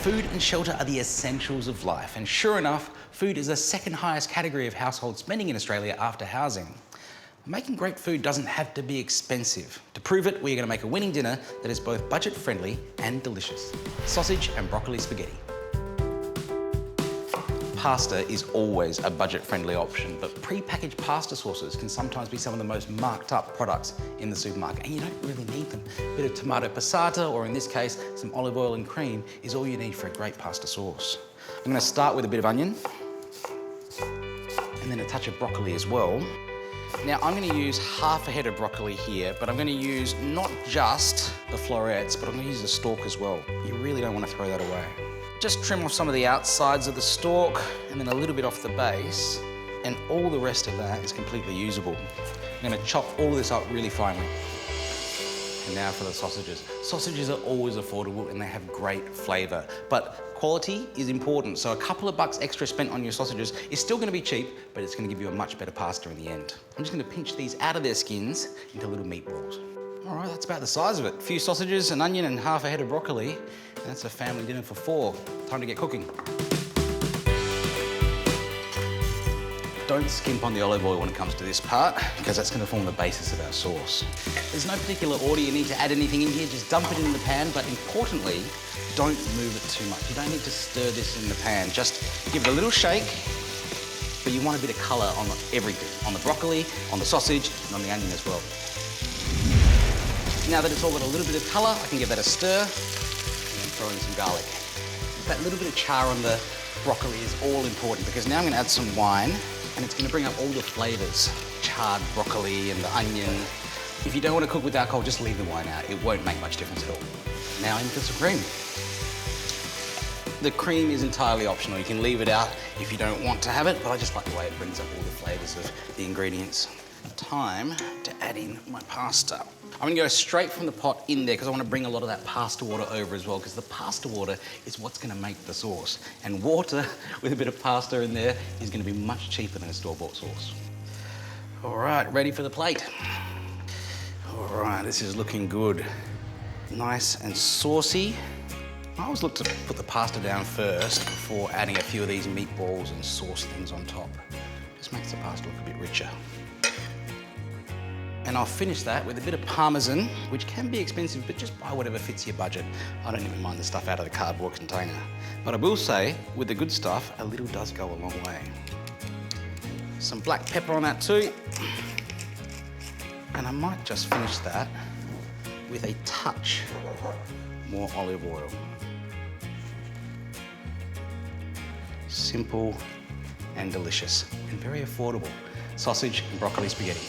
Food and shelter are the essentials of life, and sure enough, food is the second highest category of household spending in Australia after housing. Making great food doesn't have to be expensive. To prove it, we're going to make a winning dinner that is both budget-friendly and delicious. Sausage and broccoli spaghetti. Pasta is always a budget-friendly option, but pre-packaged pasta sauces can sometimes be some of the most marked up products in the supermarket, and you don't really need them. A bit of tomato passata, or in this case, some olive oil and cream, is all you need for a great pasta sauce. I'm going to start with a bit of onion, and then a touch of broccoli as well. Now, I'm going to use half a head of broccoli here, but I'm going to use not just the florets, but I'm going to use the stalk as well. You really don't want to throw that away. Just trim off some of the outsides of the stalk and then a little bit off the base, and all the rest of that is completely usable. I'm going to chop all of this up really finely. And now for the sausages. Sausages are always affordable and they have great flavour, but quality is important, so a couple of bucks extra spent on your sausages is still going to be cheap, but it's going to give you a much better pasta in the end. I'm just going to pinch these out of their skins into little meatballs. All right, that's about the size of it. A few sausages, an onion and half a head of broccoli, and that's a family dinner for 4. Time to get cooking. Don't skimp on the olive oil when it comes to this part, because that's going to form the basis of our sauce. There's no particular order you need to add anything in here, just dump it in the pan, but importantly, don't move it too much. You don't need to stir this in the pan, just give it a little shake, but you want a bit of colour on everything, on the broccoli, on the sausage, and on the onion as well. Now that it's all got a little bit of colour, I can give that a stir and then throw in some garlic. That little bit of char on the broccoli is all important, because now I'm going to add some wine and it's going to bring up all the flavours. Charred broccoli and the onion. If you don't want to cook with alcohol, just leave the wine out. It won't make much difference at all. Now in for some cream. The cream is entirely optional. You can leave it out if you don't want to have it, but I just like the way it brings up all the flavours of the ingredients. Time to add in my pasta. I'm going to go straight from the pot in there because I want to bring a lot of that pasta water over as well, because the pasta water is what's going to make the sauce. And water with a bit of pasta in there is going to be much cheaper than a store-bought sauce. All right, ready for the plate. All right, this is looking good. Nice and saucy. I always look to put the pasta down first before adding a few of these meatballs and sauce things on top. Just makes the pasta look a bit richer. And I'll finish that with a bit of Parmesan, which can be expensive, but just buy whatever fits your budget. I don't even mind the stuff out of the cardboard container. But I will say, with the good stuff, a little does go a long way. Some black pepper on that too. And I might just finish that with a touch more olive oil. Simple and delicious, and very affordable. Sausage and broccoli spaghetti.